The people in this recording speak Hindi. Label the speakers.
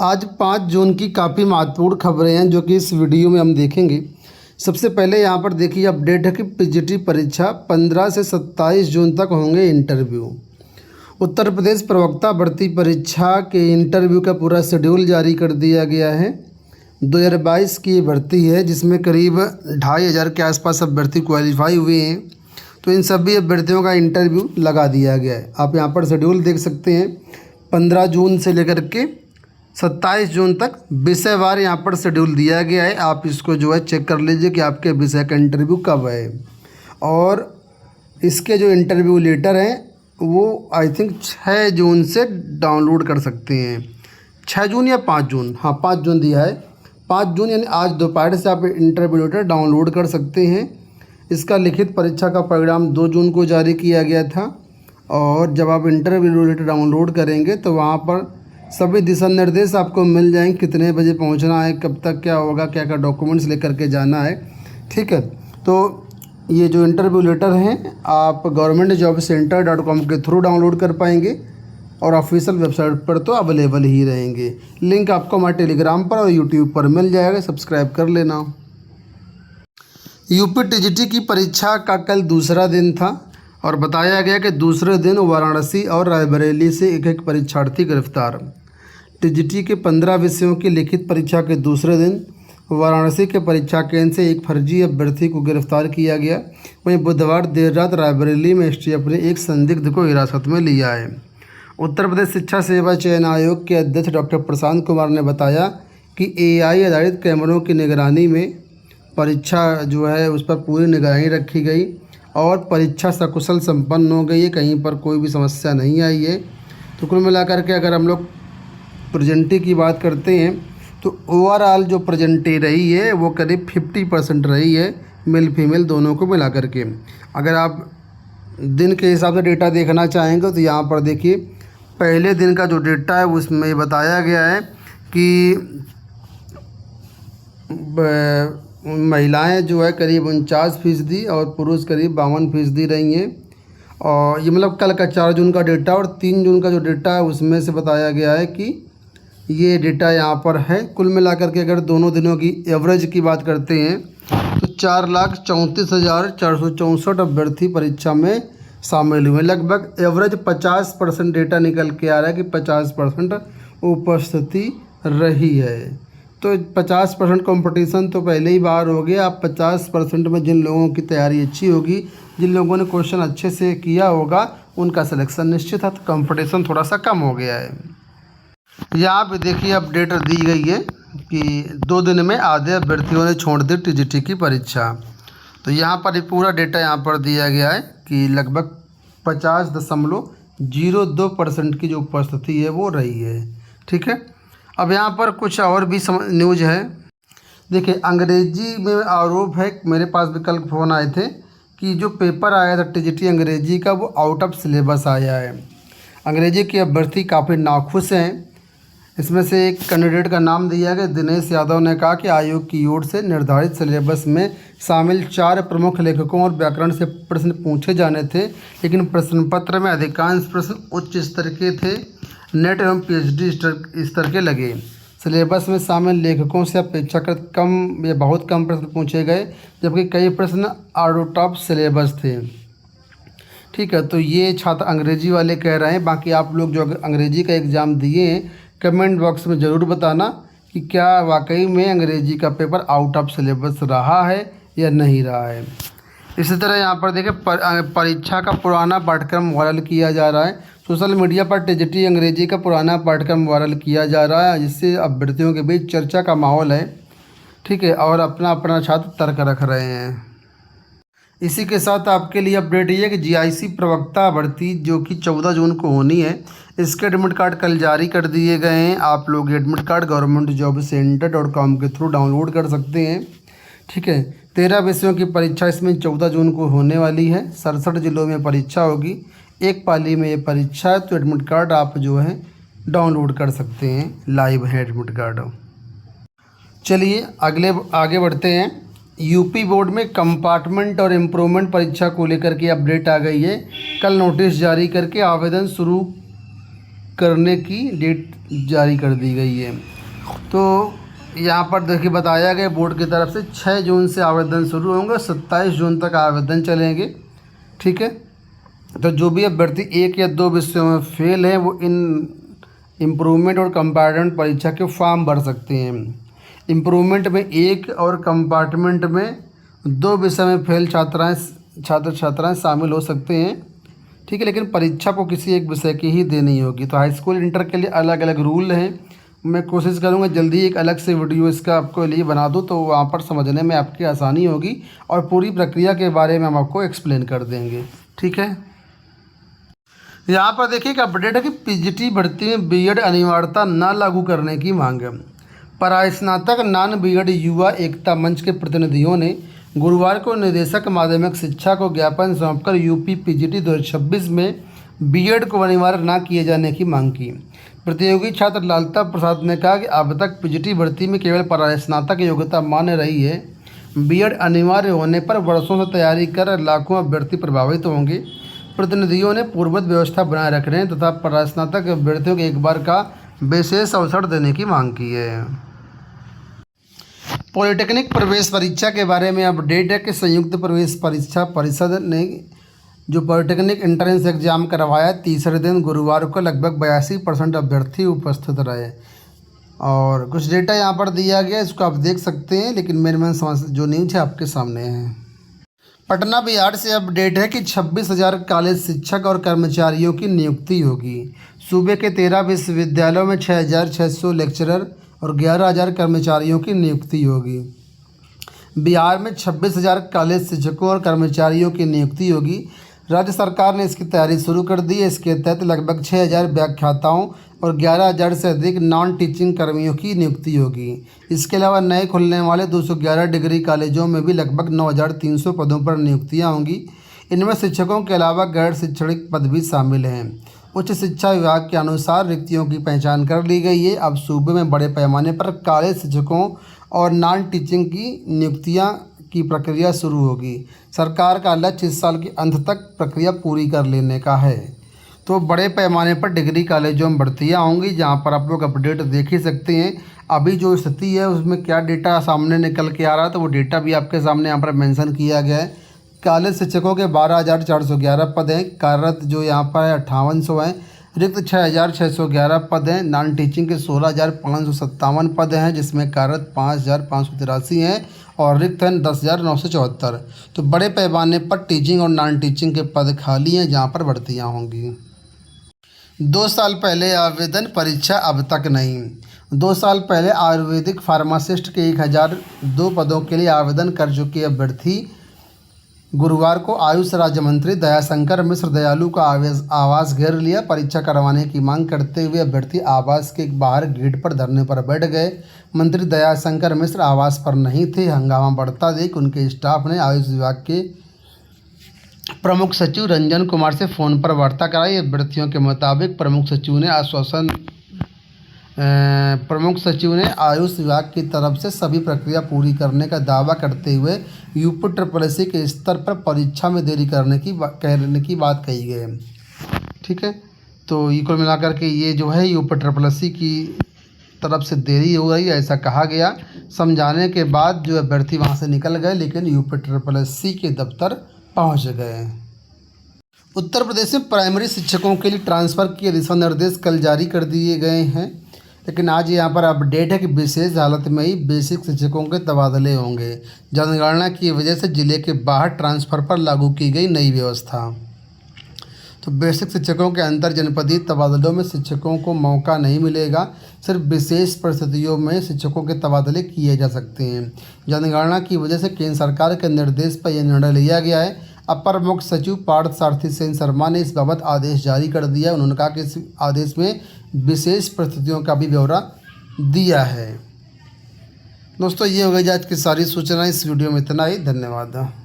Speaker 1: आज 5 जून की काफ़ी महत्वपूर्ण खबरें हैं जो कि इस वीडियो में हम देखेंगे। सबसे पहले यहाँ पर देखिए अपडेट है कि पीजीटी परीक्षा 15 से 27 जून तक होंगे इंटरव्यू। उत्तर प्रदेश प्रवक्ता भर्ती परीक्षा के इंटरव्यू का पूरा शेड्यूल जारी कर दिया गया है। 2022 की ये भर्ती है जिसमें करीब 2500 के आसपास अभ्यर्थी क्वालिफाई हुए हैं। तो इन सभी अभ्यर्थियों का इंटरव्यू लगा दिया गया है। आप यहाँ पर शेड्यूल देख सकते हैं। 15 जून से लेकर के 27 जून तक विषयवार यहाँ पर शेड्यूल दिया गया है। आप इसको जो है चेक कर लीजिए कि आपके विषय का इंटरव्यू कब है। और इसके जो इंटरव्यू लेटर हैं वो आई थिंक 6 जून से डाउनलोड कर सकते हैं। 6 जून या 5 जून, हाँ 5 जून दिया है। 5 जून यानी आज दोपहर से आप इंटरव्यू लेटर डाउनलोड कर सकते हैं। इसका लिखित परीक्षा का परिणाम 2 जून को जारी किया गया था। और जब आप इंटरव्यू लेटर डाउनलोड करेंगे तो वहाँ पर सभी दिशा निर्देश आपको मिल जाएंगे, कितने बजे पहुंचना है, कब तक क्या होगा, क्या क्या डॉक्यूमेंट्स लेकर के जाना है। ठीक है, तो ये जो इंटरव्यू लेटर हैं आप governmentjobcenter.com के थ्रू डाउनलोड कर पाएंगे और ऑफिशियल वेबसाइट पर तो अवेलेबल ही रहेंगे। लिंक आपको हमारे टेलीग्राम पर और यूट्यूब पर मिल जाएगा, सब्सक्राइब कर लेना। यूपी टीजीटी की परीक्षा का कल दूसरा दिन था और बताया गया कि दूसरे दिन वाराणसी और रायबरेली से एक परीक्षार्थी गिरफ्तार। टीजीटी के 15 विषयों की लिखित परीक्षा के दूसरे दिन वाराणसी के परीक्षा केंद्र से एक फर्जी अभ्यर्थी को गिरफ्तार किया गया। वहीं बुधवार देर रात रायबरेली में एसटीएफ ने एक संदिग्ध को हिरासत में लिया है। उत्तर प्रदेश शिक्षा सेवा चयन आयोग के अध्यक्ष डॉक्टर प्रशांत कुमार ने बताया कि एआई आधारित कैमरों की निगरानी में परीक्षा जो है उस पर पूरी निगरानी रखी गई और परीक्षा सकुशल संपन्न हो गई है। कहीं पर कोई भी समस्या नहीं आई है। तो कुल मिलाकर के अगर हम लोग प्रेजेंटी की बात करते हैं तो ओवरऑल जो प्रेजेंटी रही है वो करीब 50% रही है, मेल फीमेल दोनों को मिलाकर के। अगर आप दिन के हिसाब से डेटा देखना चाहेंगे तो यहाँ पर देखिए पहले दिन का जो डेटा है उसमें बताया गया है कि महिलाएं जो है करीब 49% और पुरुष करीब 52% रही हैं। और ये मतलब कल का 4 जून का डेटा और 3 जून का जो डेटा है उसमें से बताया गया है कि ये डेटा यहाँ पर है। कुल मिलाकर के अगर दोनों दिनों की एवरेज की बात करते हैं तो 4,34,464 अभ्यर्थी परीक्षा में शामिल हुए। लगभग एवरेज 50% डेटा निकल के आ रहा है कि 50% उपस्थिति रही है। तो 50% कंपटीशन तो पहले ही बाहर हो गया। अब 50% में जिन लोगों की तैयारी अच्छी होगी, जिन लोगों ने क्वेश्चन अच्छे से किया होगा, उनका सिलेक्शन निश्चित है। तो कंपटीशन थोड़ा सा कम हो गया है। यहाँ पे देखिए अपडेट दी गई है कि 2 दिन में आधे अभ्यर्थियों ने छोड़ दी टीजीटी की परीक्षा। तो यहाँ पर ये पूरा डेटा यहाँ पर दिया गया है कि लगभग 50.02% की जो उपस्थिति है वो रही है। ठीक है, अब यहाँ पर कुछ और भी न्यूज़ है। देखिए अंग्रेजी में आरोप है, मेरे पास भी कल फ़ोन आए थे कि जो पेपर आया था टीजीटी अंग्रेजी का वो आउट ऑफ सिलेबस आया है। अंग्रेजी के अभ्यर्थी काफ़ी नाखुश हैं। इसमें से एक कैंडिडेट का नाम दिया गया, दिनेश यादव ने कहा कि आयोग की ओर से निर्धारित सिलेबस में शामिल 4 प्रमुख लेखकों और व्याकरण से प्रश्न पूछे जाने थे, लेकिन प्रश्न पत्र में अधिकांश प्रश्न उच्च स्तर के थे, नेट एवं पीएचडी स्तर के लगे। सिलेबस में शामिल लेखकों से अपेक्षाकृत कम या बहुत कम प्रश्न पूछे गए, जबकि कई प्रश्न आउट ऑफ सिलेबस थे। ठीक है, तो ये छात्र अंग्रेजी वाले कह रहे हैं। बाकी आप लोग जो अंग्रेजी का एग्ज़ाम दिए हैं कमेंट बॉक्स में ज़रूर बताना कि क्या वाकई में अंग्रेजी का पेपर आउट ऑफ सिलेबस रहा है या नहीं रहा है। इसी तरह यहाँ पर देखिए परीक्षा का पुराना पाठ्यक्रम वायरल किया जा रहा है। सोशल मीडिया पर टीजीटी अंग्रेजी का पुराना पाठ्यक्रम वायरल किया जा रहा है, जिससे अभ्यर्थियों के बीच चर्चा का माहौल है। ठीक है, और अपना अपना छात्र तर्क रख रहे हैं। इसी के साथ आपके लिए अपडेट ये है कि जीआईसी प्रवक्ता भर्ती जो कि 14 जून को होनी है, इसके एडमिट कार्ड कल जारी कर दिए गए हैं। आप लोग एडमिट कार्ड governmentjobcenter.com के थ्रू डाउनलोड कर सकते हैं। ठीक है, 13 विषयों की परीक्षा इसमें 14 जून को होने वाली है। 67 जिलों में परीक्षा होगी। एक पाली में ये परीक्षा है, तो एडमिट कार्ड आप जो है डाउनलोड कर सकते हैं। लाइव है एडमिट कार्ड। चलिए आगे बढ़ते हैं। यूपी बोर्ड में कंपार्टमेंट और इम्प्रूवमेंट परीक्षा को लेकर के अपडेट आ गई है। कल नोटिस जारी करके आवेदन शुरू करने की डेट जारी कर दी गई है। तो यहाँ पर देखिए बताया गया बोर्ड की तरफ से 6 जून से आवेदन शुरू होंगे, 27 जून तक आवेदन चलेंगे। ठीक है, तो जो भी अभ्यर्थी 1 या 2 विषयों में फेल हैं वो इन इम्प्रूवमेंट और कंपार्टमेंट परीक्षा के फॉर्म भर सकते हैं। इम्प्रूवमेंट में 1 और कंपार्टमेंट में 2 विषय में फेल छात्राएँ शामिल हो सकते हैं। ठीक है, लेकिन परीक्षा को किसी एक विषय की ही देनी होगी। तो हाई स्कूल इंटर के लिए अलग अलग रूल हैं। मैं कोशिश करूंगा जल्दी एक अलग से वीडियो इसका आपको लिए बना दूं, तो वहाँ पर समझने में आपकी आसानी होगी और पूरी प्रक्रिया के बारे में हम आपको एक्सप्लेन कर देंगे। ठीक है, यहाँ पर देखिए एक अपडेट है कि पीजीटी भर्ती में बीएड अनिवार्यता न लागू करने की मांग है। परास्नातक नॉन बीएड युवा एकता मंच के प्रतिनिधियों ने गुरुवार को निदेशक माध्यमिक शिक्षा को ज्ञापन सौंपकर यूपी पीजीटी 2026 में बीएड को अनिवार्य न किए जाने की मांग की। प्रतियोगी छात्र लालता प्रसाद ने कहा कि अब तक पीजीटी भर्ती में केवल परास्नातक योग्यता मान्य रही है। बीएड अनिवार्य होने पर वर्षों से तैयारी कर लाखों अभ्यर्थी प्रभावित होंगे। प्रतिनिधियों ने पूर्ववत व्यवस्था बनाए रखने तथा परास्नातक अभ्यर्थियों को एक बार का विशेष अवसर देने की मांग की है। पॉलिटेक्निक प्रवेश परीक्षा के बारे में अपडेट है कि संयुक्त प्रवेश परीक्षा परिषद ने जो पॉलिटेक्निक एंट्रेंस एग्जाम करवाया, तीसरे दिन गुरुवार को लगभग 82% अभ्यर्थी उपस्थित रहे। और कुछ डेटा यहाँ पर दिया गया, इसको आप देख सकते हैं, लेकिन मेन जो न्यूज़ है आपके सामने है। पटना बिहार से अपडेट है कि 26,000 कॉलेज शिक्षक और कर्मचारियों की नियुक्ति होगी। सूबे के 13 विश्वविद्यालयों में 6,600 लेक्चरर और 11,000 कर्मचारियों की नियुक्ति होगी। बिहार में 26,000 कॉलेज शिक्षकों और कर्मचारियों की नियुक्ति होगी। राज्य सरकार ने इसकी तैयारी शुरू कर दी है। इसके तहत लगभग 6,000 व्याख्याताओं और 11,000 से अधिक नॉन टीचिंग कर्मियों की नियुक्ति होगी। इसके अलावा नए खुलने वाले 211 डिग्री कॉलेजों में भी लगभग 9,300 पदों पर नियुक्तियां होंगी। इनमें शिक्षकों के अलावा गैर शैक्षणिक पद भी शामिल हैं। उच्च शिक्षा विभाग के अनुसार रिक्तियों की पहचान कर ली गई है। अब सूबे में बड़े पैमाने पर कॉलेज शिक्षकों और नॉन टीचिंग की नियुक्तियां की प्रक्रिया शुरू होगी। सरकार का लक्ष्य इस साल के अंत तक प्रक्रिया पूरी कर लेने का है। तो बड़े पैमाने पर डिग्री कॉलेजों में भर्तियाँ होंगी, जहाँ पर आप लोग अपडेट देख ही सकते हैं। अभी जो स्थिति है उसमें क्या डेटा सामने निकल के आ रहा है, तो वो डेटा भी आपके सामने यहाँ पर मेंशन किया गया है। कॉलेज शिक्षकों के 12,411 पद हैं। कार्यरत जो यहाँ पर है 5800 हैं। रिक्त 6,611 पद हैं। नॉन टीचिंग के 16,557 पद हैं, जिसमें कार्यरत 5,583 हैं और रिक्त हैं 10,974। तो बड़े पैमाने पर टीचिंग और नॉन टीचिंग के पद खाली हैं, जहाँ पर भर्तियाँ होंगी। 2 साल पहले आवेदन, परीक्षा अब तक नहीं। 2 साल पहले आयुर्वेदिक फार्मासिस्ट के 1,002 पदों के लिए आवेदन कर चुके अभ्यर्थी गुरुवार को आयुष राज्य मंत्री दयाशंकर मिश्र दयालु का आवास घेर लिया। परीक्षा करवाने की मांग करते हुए अभ्यर्थी आवास के बाहर गेट पर धरने पर बैठ गए। मंत्री दयाशंकर मिश्र आवास पर नहीं थे। हंगामा बढ़ता देख उनके स्टाफ ने आयुष विभाग के प्रमुख सचिव रंजन कुमार से फ़ोन पर वार्ता कराई। अभ्यर्थियों के मुताबिक प्रमुख सचिव ने आयुष विभाग की तरफ से सभी प्रक्रिया पूरी करने का दावा करते हुए यूपी के स्तर पर परीक्षा में देरी करने की बात कही गई है। ठीक है, तो ये कुल मिलाकर के ये जो है यूपी की तरफ से देरी हो रही है, ऐसा कहा गया। समझाने के बाद जो अभ्यर्थी वहाँ से निकल गए, लेकिन यूपी के दफ्तर पहुँच गए। उत्तर प्रदेश में प्राइमरी शिक्षकों के लिए ट्रांसफ़र के दिशा निर्देश कल जारी कर दिए गए हैं, लेकिन आज यहाँ पर अपडेट है कि विशेष हालत में ही बेसिक शिक्षकों के तबादले होंगे। जनगणना की वजह से जिले के बाहर ट्रांसफ़र पर लागू की गई नई व्यवस्था। तो बेसिक शिक्षकों के अंतर जनपदीय तबादलों में शिक्षकों को मौका नहीं मिलेगा। सिर्फ विशेष परिस्थितियों में शिक्षकों के तबादले किए जा सकते हैं। जनगणना की वजह से केंद्र सरकार के निर्देश पर यह निर्णय लिया गया है। अपर मुख्य सचिव पार्थ सारथी सेन शर्मा ने इस बाबत आदेश जारी कर दिया। उन्होंने कहा कि इस आदेश में विशेष परिस्थितियों का भी ब्यौरा दिया है। दोस्तों, ये हो गई आज की सारी सूचनाएं। इस वीडियो में इतना ही। धन्यवाद।